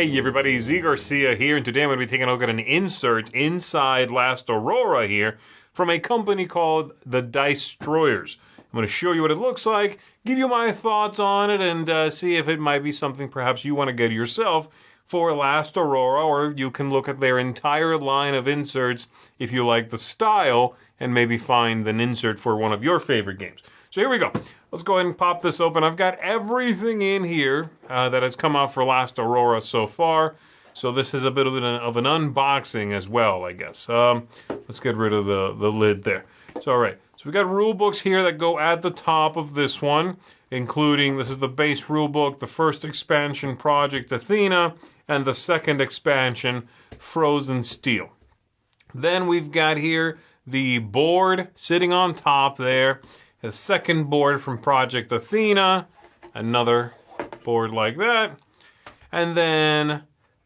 Hey everybody, Z Garcia here, and today I'm going to be taking a look at an insert inside Last Aurora here from a company called the Dicetroyers. I'm going to show you what it looks like, give you my thoughts on it, and see if it might be something perhaps you want to get yourself for Last Aurora, or you can look at their entire line of inserts if you like the style and maybe find an insert for one of your favorite games. So here we go. Let's go ahead and pop this open. I've got everything in here that has come out for Last Aurora so far. So this is a bit of an unboxing as well, I guess. Let's get rid of the lid there. So, all right. So we got rule books here that go at the top of this one, including, this is the base rule book, the first expansion, Project Athena, and the second expansion, Frozen Steel. Then we've got here the board sitting on top there. The second board from Project Athena, another board like that, and then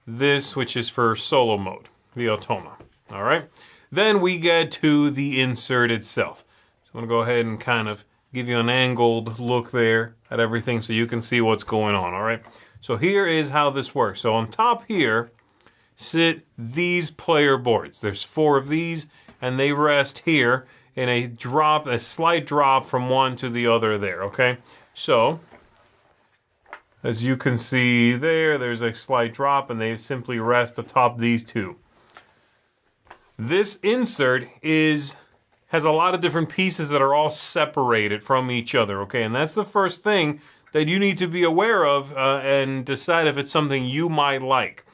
this, which is for solo mode, the Automa. All right. Then we get to the insert itself. So I'm going to go ahead and kind of give you an angled look there at everything so you can see what's going on. All right. So here is how this works. So on top here sit these player boards. There's 4 of these, and they rest here in a slight drop from one to the other there, okay? So, as you can see there, there's a slight drop, and they simply rest atop these 2. This insert has a lot of different pieces that are all separated from each other, okay? And that's the first thing that you need to be aware of and decide if it's something you might like.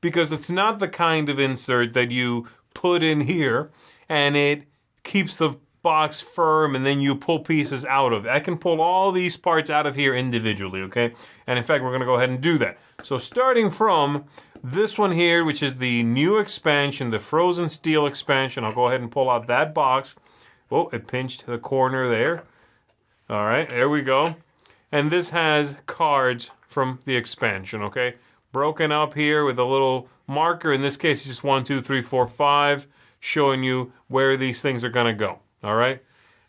Because it's not the kind of insert that you put in here and it keeps the box firm and then you pull pieces out of it. I can pull all these parts out of here individually, okay? And in fact, we're going to go ahead and do that. So starting from this one here, which is the new expansion, the Frozen Steel expansion, I'll go ahead and pull out that box. Oh, it pinched the corner there. All right, there we go. And this has cards from the expansion, okay? Broken up here with a little marker. In this case, it's just 1, 2, 3, 4, 5. Showing you where these things are going to go, all right?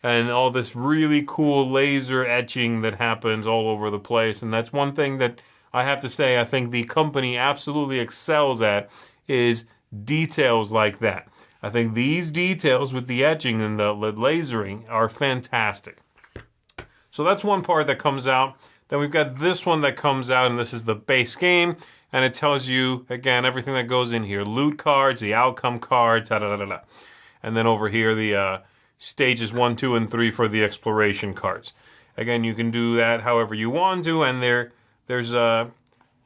And all this really cool laser etching that happens all over the place. And that's one thing that I have to say I think the company absolutely excels at is details like that. I think these details with the etching and the lasering are fantastic. So that's one part that comes out. Then we've got this one that comes out, and this is the base game. And it tells you, again, everything that goes in here. Loot cards, the outcome cards, da-da-da-da-da. And then over here, the stages 1, 2, and 3 for the exploration cards. Again, you can do that however you want to, and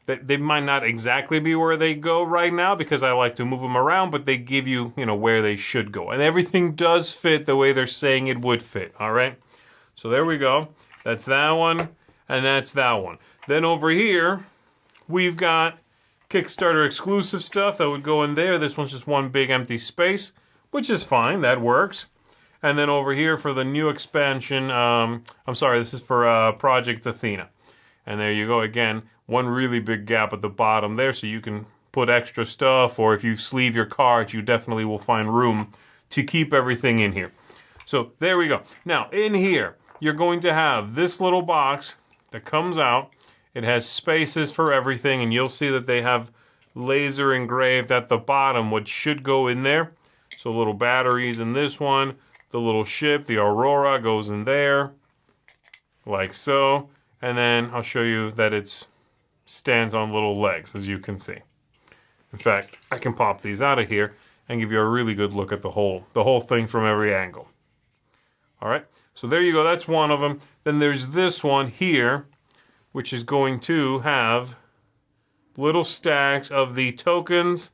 they might not exactly be where they go right now because I like to move them around, but they give you, where they should go. And everything does fit the way they're saying it would fit, all right? So there we go. That's that one, and that's that one. Then over here, we've got Kickstarter exclusive stuff that would go in there. This one's just one big empty space, which is fine. That works. And then over here for the new expansion, this is for Project Athena. And there you go. Again, one really big gap at the bottom there, so you can put extra stuff, or if you sleeve your cards, you definitely will find room to keep everything in here. So there we go. Now, in here, you're going to have this little box that comes out. It has spaces for everything, and you'll see that they have laser engraved at the bottom what should go in there. So little batteries in this one. The little ship, the Aurora, goes in there, like so. And then I'll show you that it stands on little legs, as you can see. In fact, I can pop these out of here and give you a really good look at the whole thing from every angle. All right, so there you go. That's one of them. Then there's this one here, which is going to have little stacks of the tokens.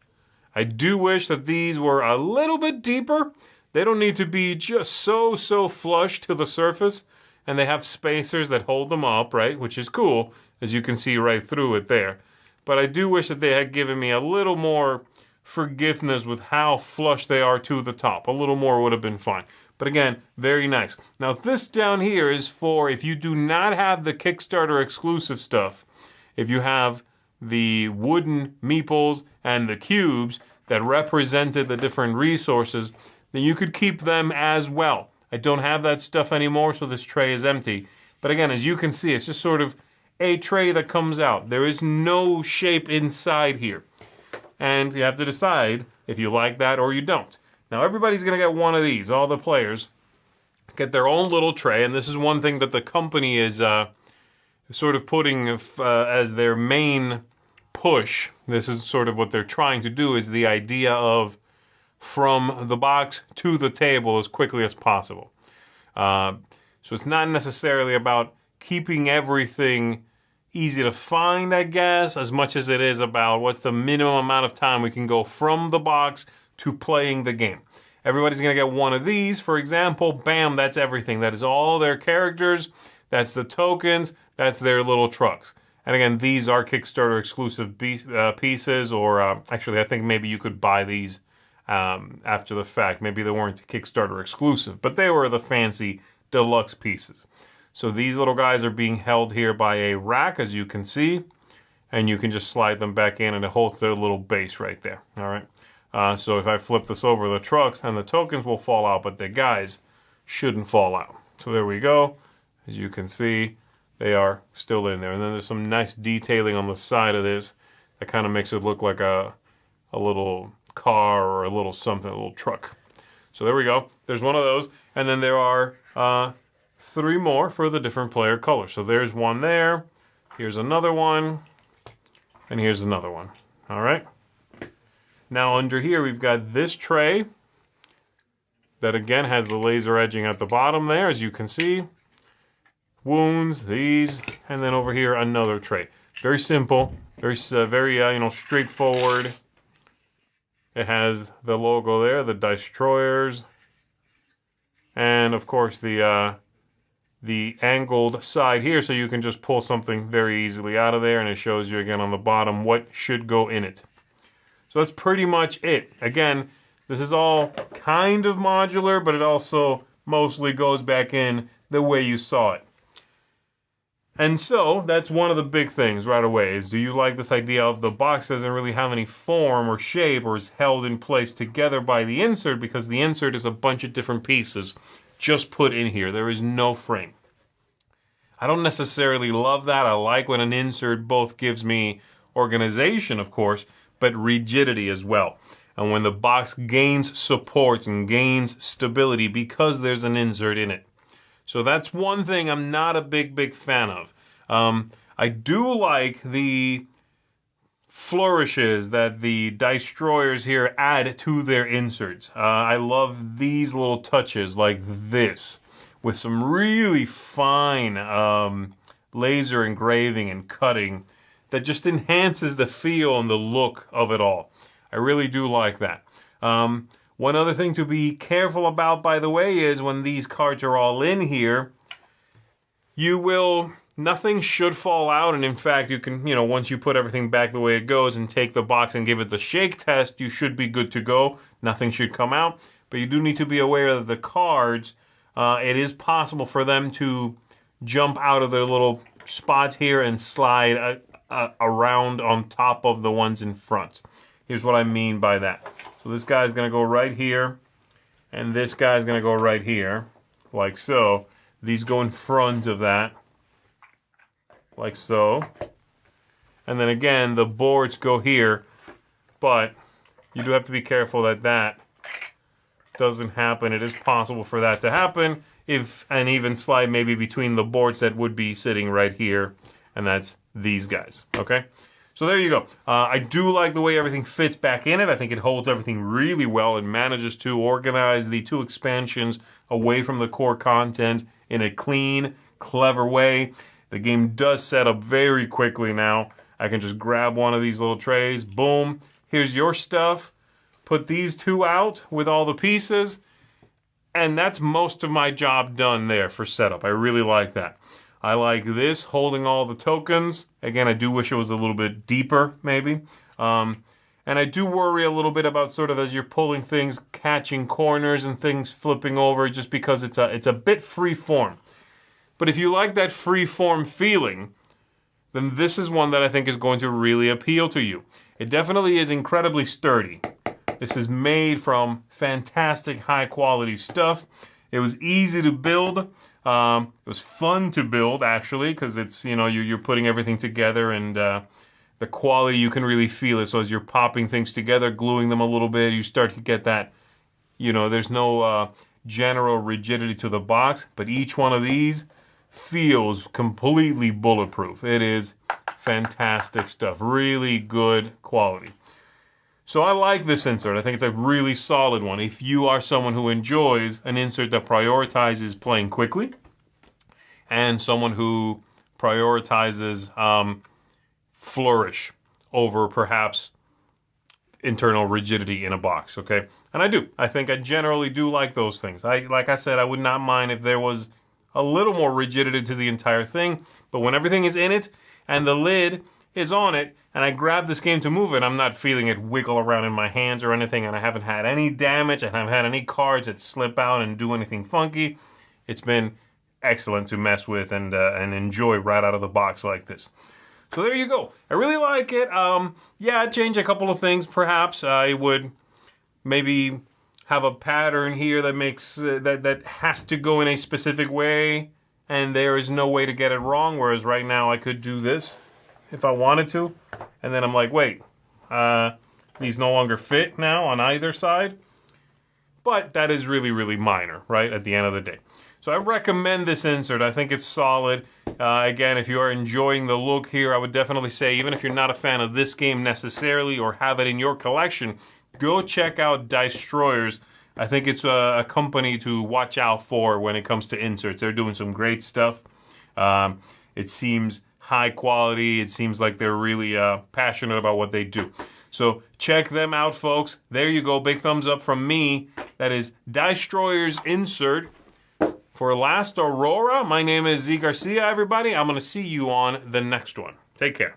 I do wish that these were a little bit deeper. They don't need to be just so flush to the surface, and they have spacers that hold them up, right, which is cool, as you can see right through it there. But I do wish that they had given me a little more forgiveness with how flush they are to the top. A little more would have been fine. But again, very nice. Now this down here is for if you do not have the Kickstarter exclusive stuff, if you have the wooden meeples and the cubes that represented the different resources, then you could keep them as well. I don't have that stuff anymore, so this tray is empty. But again, as you can see, it's just sort of a tray that comes out. There is no shape inside here. And you have to decide if you like that or you don't. Now everybody's going to get one of these. All the players get their own little tray, and this is one thing that the company is sort of putting as their main push. This is sort of what they're trying to do, is the idea of from the box to the table as quickly as possible. So it's not necessarily about keeping everything easy to find, I guess, as much as it is about what's the minimum amount of time we can go from the box to playing the game. Everybody's going to get one of these, for example. Bam, that's everything. That is all their characters. That's the tokens. That's their little trucks. And again, these are Kickstarter exclusive pieces, or actually, I think maybe you could buy these after the fact. Maybe they weren't Kickstarter exclusive, but they were the fancy deluxe pieces. So these little guys are being held here by a rack, as you can see, and you can just slide them back in, and it holds their little base right there. All right. So if I flip this over, the trucks and the tokens will fall out, but the guys shouldn't fall out. So there we go. As you can see, they are still in there. And then there's some nice detailing on the side of this that kind of makes it look like a little car or a little something, a little truck. So there we go. There's one of those. And then there are 3 more for the different player colors. So there's one there. Here's another one. And here's another one. All right. Now under here, we've got this tray that again has the laser edging at the bottom there, as you can see. Wounds, these, and then over here, another tray. Very simple, very straightforward. It has the logo there, the Dicetroyers, and of course the angled side here, so you can just pull something very easily out of there, and it shows you again on the bottom what should go in it. So that's pretty much it. Again, this is all kind of modular, but it also mostly goes back in the way you saw it. And so that's one of the big things right away, is do you like this idea of the box doesn't really have any form or shape, or is held in place together by the insert, because the insert is a bunch of different pieces just put in here. There is no frame. I don't necessarily love that. I like when an insert both gives me organization, of course, but rigidity as well. And when the box gains support and gains stability because there's an insert in it. So that's one thing I'm not a big fan of. I do like the flourishes that the Dicetroyers here add to their inserts. I love these little touches like this, with some really fine laser engraving and cutting that just enhances the feel and the look of it all. I really do like that. One other thing to be careful about, by the way, is when these cards are all in here, nothing should fall out, and in fact, you can, once you put everything back the way it goes and take the box and give it the shake test, you should be good to go. Nothing should come out, but you do need to be aware that the cards, it is possible for them to jump out of their little spots here and slide around on top of the ones in front. Here's what I mean by that. So this guy's going to go right here, and this guy's going to go right here, like so. These go in front of that, like so. And then again, the boards go here, but you do have to be careful that that doesn't happen. It is possible for that to happen if an even slide maybe between the boards that would be sitting right here, and that's these guys, okay? So there you go. I do like the way everything fits back in it. I think it holds everything really well and manages to organize the 2 expansions away from the core content in a clean, clever way. The game does set up very quickly now. I can just grab one of these little trays. Boom. Here's your stuff. Put these 2 out with all the pieces. And that's most of my job done there for setup. I really like that. I like this, holding all the tokens. Again, I do wish it was a little bit deeper, maybe. And I do worry a little bit about sort of as you're pulling things, catching corners and things flipping over, just because it's a bit free form. But if you like that free form feeling, then this is one that I think is going to really appeal to you. It definitely is incredibly sturdy. This is made from fantastic high quality stuff. It was easy to build. It was fun to build, actually, because it's, you're putting everything together, and the quality, you can really feel it. So as you're popping things together, gluing them a little bit, you start to get that, there's no general rigidity to the box, but each one of these feels completely bulletproof. It is fantastic stuff. Really good quality. So I like this insert. I think it's a really solid one. If you are someone who enjoys an insert that prioritizes playing quickly, and someone who prioritizes flourish over perhaps internal rigidity in a box, okay? And I do. I think I generally do like those things. Like I said, I would not mind if there was a little more rigidity to the entire thing, but when everything is in it and the lid is on it, and I grab this game to move it, I'm not feeling it wiggle around in my hands or anything, and I haven't had any damage, and I haven't had any cards that slip out and do anything funky. It's been excellent to mess with and enjoy right out of the box like this. So there you go. I really like it. Yeah, I'd change a couple of things perhaps. I would maybe have a pattern here that makes that has to go in a specific way, and there is no way to get it wrong, whereas right now I could do this if I wanted to, and then I'm like, wait, these no longer fit now on either side. But that is really, really minor, right, at the end of the day. So I recommend this insert. I think it's solid. Again, if you are enjoying the look here, I would definitely say, even if you're not a fan of this game necessarily or have it in your collection, go check out Dicetroyers. I think it's a company to watch out for when it comes to inserts. They're doing some great stuff. It seems high quality. It seems like they're really passionate about what they do. So check them out, folks. There you go. Big thumbs up from me. That is Dicetroyers insert for Last Aurora. My name is Z Garcia, everybody. I'm going to see you on the next one. Take care.